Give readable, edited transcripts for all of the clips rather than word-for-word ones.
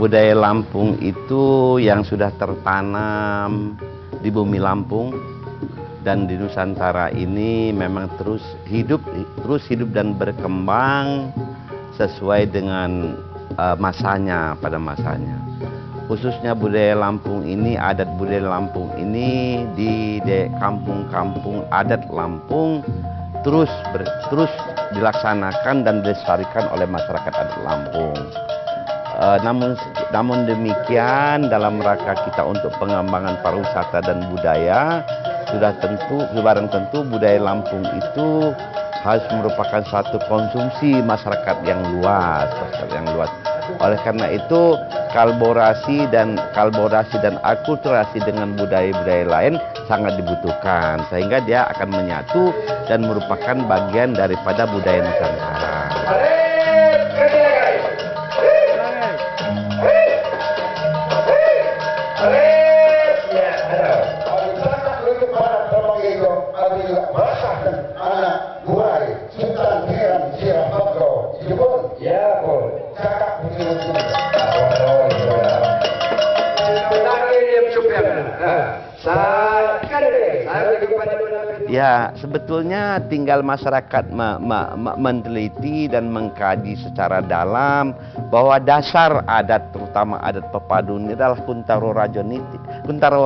Budaya Lampung itu yang sudah tertanam di bumi Lampung dan di Nusantara ini memang terus hidup dan berkembang sesuai dengan masanya, pada masanya. Khususnya budaya Lampung ini, adat budaya Lampung ini di kampung-kampung adat Lampung terus dilaksanakan dan dilestarikan oleh masyarakat adat Lampung. Namun demikian, dalam rangka kita untuk pengembangan pariwisata dan budaya, barang tentu budaya Lampung itu harus merupakan satu konsumsi masyarakat yang luas. Oleh karena itu, kolaborasi dan akulturasi dengan budaya-budaya lain sangat dibutuhkan, sehingga dia akan menyatu dan merupakan bagian daripada budaya Nusantara. Ya, sebetulnya tinggal masyarakat meneliti dan mengkaji secara dalam bahwa dasar adat, terutama adat Pepadun, ini adalah Kuntaro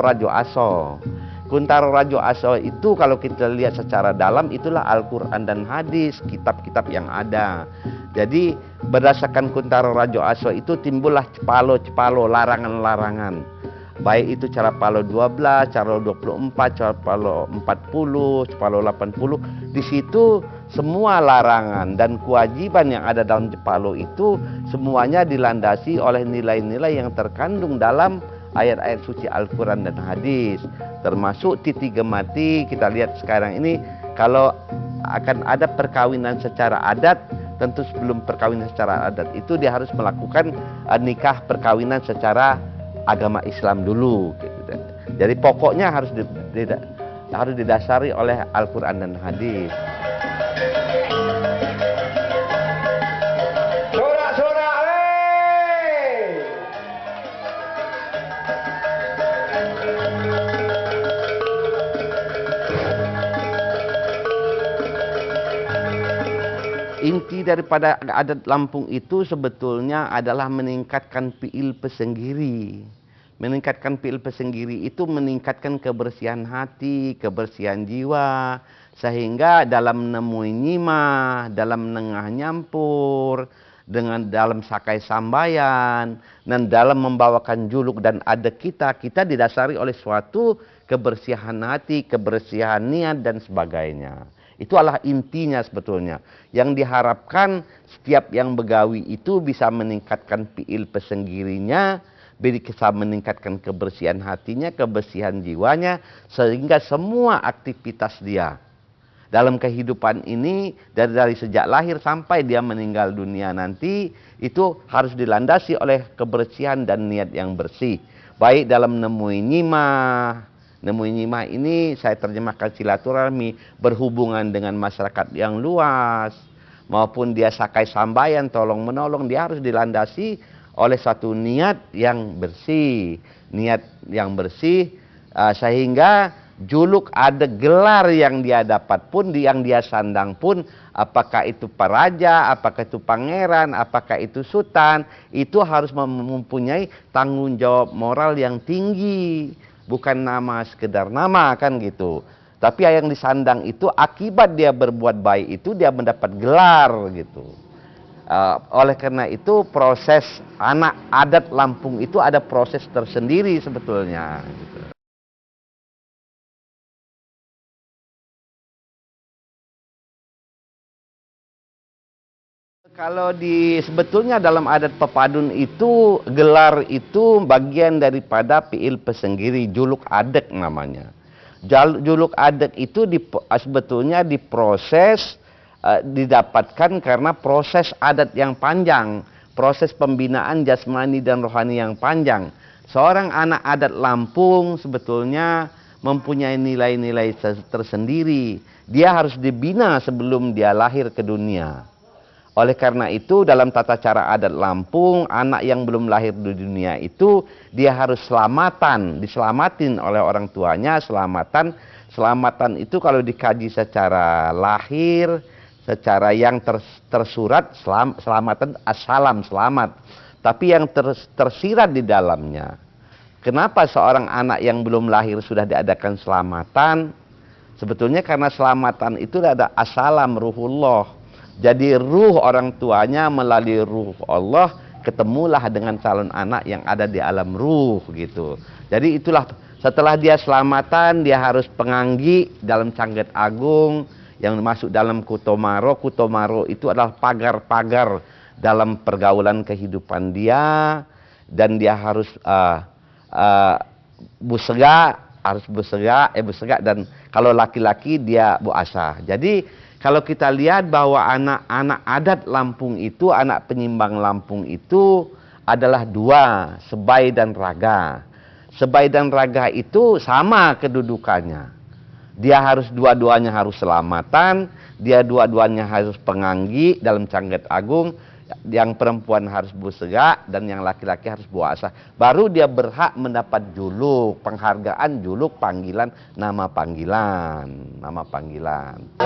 Rajo Aso. Kuntaro Rajo Aso itu kalau kita lihat secara dalam itulah Al-Quran dan hadis, kitab-kitab yang ada. Jadi berdasarkan Kuntaro Rajo Aso itu timbullah cepalo, larangan-larangan. Baik itu cara palo 12, cara 24, cara palo 40, palo 80. Di situ semua larangan dan kewajiban yang ada dalam cepalo itu semuanya dilandasi oleh nilai-nilai yang terkandung dalam ayat-ayat suci Al-Quran dan hadis. Termasuk titi gemati. Kita lihat sekarang ini, kalau akan ada perkawinan secara adat, tentu sebelum perkawinan secara adat itu dia harus melakukan nikah perkawinan secara agama Islam dulu. Jadi pokoknya harus didasari oleh Al-Quran dan hadis. Inti daripada adat Lampung itu sebetulnya adalah meningkatkan piil pesenggiri. Meningkatkan piil pesenggiri itu meningkatkan kebersihan hati, kebersihan jiwa, sehingga dalam nemui nyimah, dalam nengah nyampur, dalam sakai sambayan, dan dalam membawakan juluk dan adat kita didasari oleh suatu kebersihan hati, kebersihan niat dan sebagainya. Itu adalah intinya sebetulnya. Yang diharapkan setiap yang begawi itu bisa meningkatkan piil pesenggirinya, bisa meningkatkan kebersihan hatinya, kebersihan jiwanya, sehingga semua aktivitas dia dalam kehidupan ini, dari sejak lahir sampai dia meninggal dunia nanti, itu harus dilandasi oleh kebersihan dan niat yang bersih. Baik dalam nemui nyimah. Nemui nyimah ini saya terjemahkan silaturahmi, berhubungan dengan masyarakat yang luas, maupun dia sakai sambayan, tolong menolong, dia harus dilandasi oleh satu niat yang bersih. Niat yang bersih sehingga juluk ada gelar yang dia dapat pun, yang dia sandang pun, apakah itu paraja, apakah itu pangeran, apakah itu sultan, itu harus mempunyai tanggung jawab moral yang tinggi. Bukan nama sekedar nama kan gitu. Tapi yang disandang itu akibat dia berbuat baik itu dia mendapat gelar gitu. Oleh karena itu proses anak adat Lampung itu ada proses tersendiri sebetulnya. Gitu. Kalau sebetulnya dalam adat Pepadun itu gelar itu bagian daripada piil pesenggiri, juluk adek namanya. Juluk adek itu sebetulnya diproses, didapatkan karena proses adat yang panjang, proses pembinaan jasmani dan rohani yang panjang. Seorang anak adat Lampung sebetulnya mempunyai nilai-nilai tersendiri. Dia harus dibina sebelum dia lahir ke dunia. Oleh karena itu dalam tata cara adat Lampung, anak yang belum lahir di dunia itu dia harus diselamatin oleh orang tuanya. Selamatan itu kalau dikaji secara lahir, secara yang tersurat, selamatan assalam, selamat. Tapi yang tersirat di dalamnya, kenapa seorang anak yang belum lahir sudah diadakan selamatan? Sebetulnya karena selamatan itu ada assalam, ruhullah. Jadi ruh orang tuanya melalui ruh Allah ketemulah dengan calon anak yang ada di alam ruh gitu. Jadi itulah setelah dia selamatan dia harus penganggi dalam Cangget Agung yang masuk dalam Kutomaro. Kutomaro itu adalah pagar-pagar dalam pergaulan kehidupan dia, dan dia harus busega, dan kalau laki-laki dia buasa. Jadi kalau kita lihat bahwa anak-anak adat Lampung itu, anak penyimbang Lampung itu adalah dua, Sebai dan Raga. Sebai dan Raga itu sama kedudukannya. Dia harus dua-duanya harus selamatan, dia dua-duanya harus penganggi dalam Cangget Agung, yang perempuan harus busega dan yang laki-laki harus buasa. Baru dia berhak mendapat juluk, penghargaan, juluk, panggilan, nama panggilan, nama panggilan.